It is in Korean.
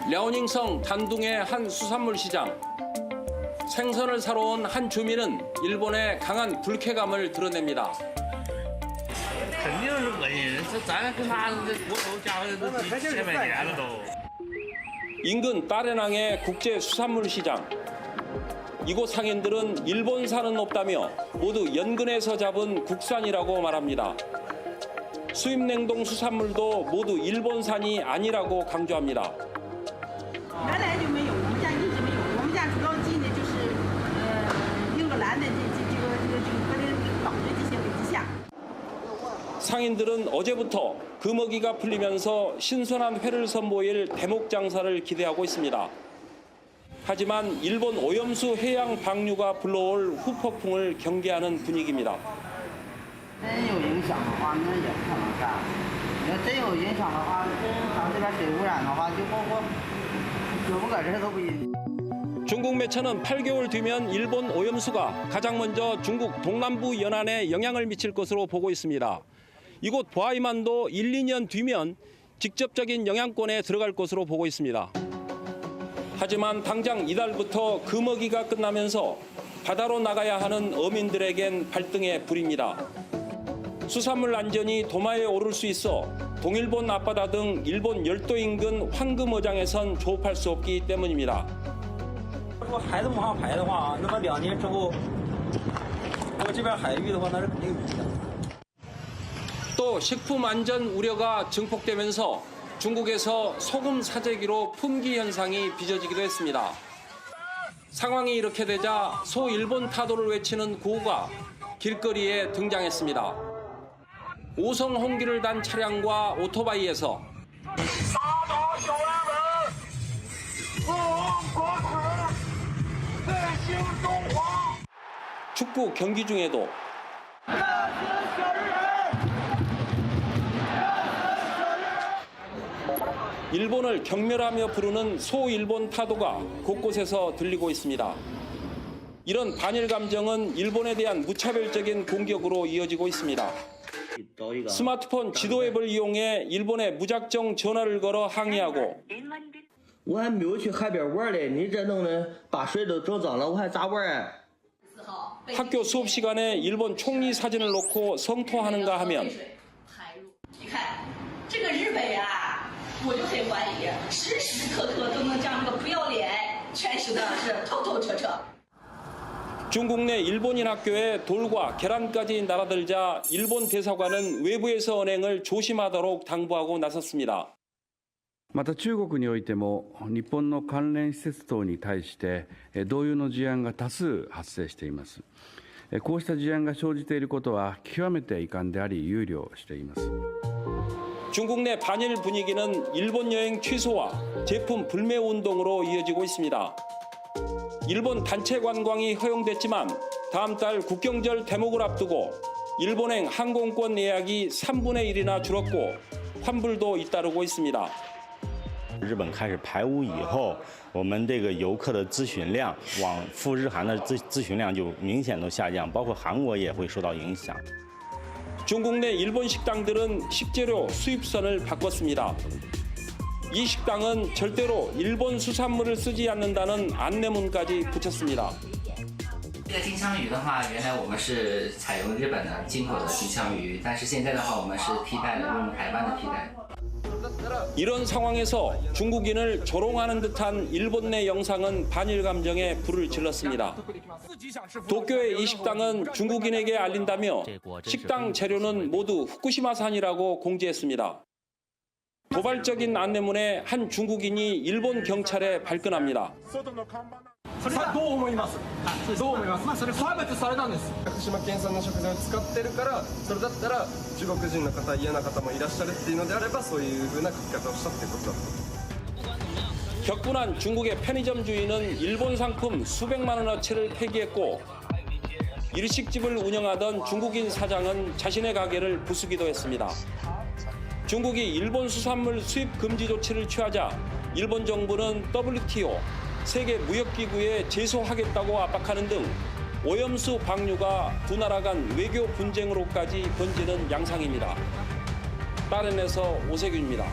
려오닝성 단둥의 한 수산물 시장. 생선을 사러 온 한 주민은 일본의 강한 불쾌감을 드러냅니다. 肯定是恶心人，这咱跟他这国头价格都几千块钱了都。 인근 따레낭의 국제 수산물 시장. 이곳 상인들은 일본산은 없다며 모두 연근에서 잡은 국산이라고 말합니다. 수입 냉동 수산물도 모두 일본산이 아니라고 강조합니다. 原来就没有，我们家一直没有。我们家主要进的就是英格兰的和岛的这些北极虾。 상인들은 어제부터 금어기가 풀리면서 신선한 회를 선보일 대목 장사를 기대하고 있습니다. 하지만 일본 오염수 해양 방류가 불러올 후폭풍을 경계하는 분위기입니다. 真有影响的话，那也不可能干。你要真有影响的话，真咱这边水污染的话，就包括搁不搁这都不行。 중국 매체는 8개월 뒤면 일본 오염수가 가장 먼저 중국 동남부 연안에 영향을 미칠 것으로 보고 있습니다. 이곳 보아이만도 1, 2년 뒤면 직접적인 영향권에 들어갈 것으로 보고 있습니다. 하지만 당장 이달부터 금어기가 끝나면서 바다로 나가야 하는 어민들에겐 발등에 불입니다. 수산물 안전이 도마에 오를 수 있어 동일본 앞바다 등 일본 열도 인근 황금어장에선 조업할 수 없기 때문입니다. 如果孩子往上排的话，那么2年之后，我这边海域的话，那是肯定有影响。 또 식품 안전 우려가 증폭되면서 중국에서 소금 사재기로 품귀 현상이 빚어지기도 했습니다. 상황이 이렇게 되자 소일본 타도를 외치는 구호가 길거리에 등장했습니다. 오성 홍기를 단 차량과 오토바이에서 축구 경기 중에도 일본을 경멸하며 부르는 소일본 타도가 곳곳에서 들리고 있습니다. 이런 반일 감정은 일본에 대한 무차별적인 공격으로 이어지고 있습니다. 스마트폰 지도 앱을 이용해 일본에 무작정 전화를 걸어 항의하고 我还没有去海边玩嘞，你这弄的把水都整脏了，我还咋玩啊？ 학교 수업 시간에 일본 총리 사진을 놓고 성토하는가 하면 你看这个日本呀，我就很怀疑，时时刻刻都能将这个不要脸诠释的是透透彻彻。 중국 내 일본인 학교에 돌과 계란까지 날아들자 일본 대사관은 외부에서 언행을 조심하도록 당부하고 나섰습니다. また中国においても日本の関連施設等に対して同様の事案が多数発生しています。こうした事案が生じていることは極めて遺憾であり憂慮しています。 중국 내 반일 분위기는 일본 여행 취소와 제품 불매 운동으로 이어지고 있습니다. 일본 단체 관광이 허용됐지만 다음 달 국경절 대목을 앞두고 일본행 항공권 예약이 3분의 1이나 줄었고 환불도 잇따르고 있습니다. 日本开始排污以后，我们这个游客的咨询量，往赴日韩的咨询量就明显都下降，包括韩国也会受到影响。 중국 내 일본 식당들은 식재료 수입선을 바꿨습니다. 이 식당은 절대로 일본 수산물을 쓰지 않는다는 안내문까지 붙였습니다. 这个金枪鱼的话，原来我们是采用日本的进口的金枪鱼，但是现在的话，我们是替代了用台湾的替代。 이런 상황에서 중국인을 조롱하는 듯한 일본 내 영상은 반일 감정에 불을 질렀습니다. 도쿄의 이 식당은 중국인에게 알린다며 식당 재료는 모두 후쿠시마산이라고 공지했습니다. 도발적인 안내문에 한 중국인이 일본 경찰에 발끈합니다. それはどう思います？どう思います？まあそれ差別されたんです。福島県産の食材を使ってるから、それだったら中国人の方嫌な方もいらっしゃるっていうのであればそういう風な書き方をしたってことだと。 격분한 중국의 편의점 주인은 일본 상품 수백만 원어치를 폐기했고 일식집을 운영하던 중국인 사장은 자신의 가게를 부수기도 했습니다. 중국이 일본 수산물 수입 금지 조치를 취하자 일본 정부는 WTO 세계무역기구에 제소하겠다고 압박하는 등 오염수 방류가 두 나라 간 외교 분쟁으로까지 번지는 양상입니다. 따른에서 오세균입니다.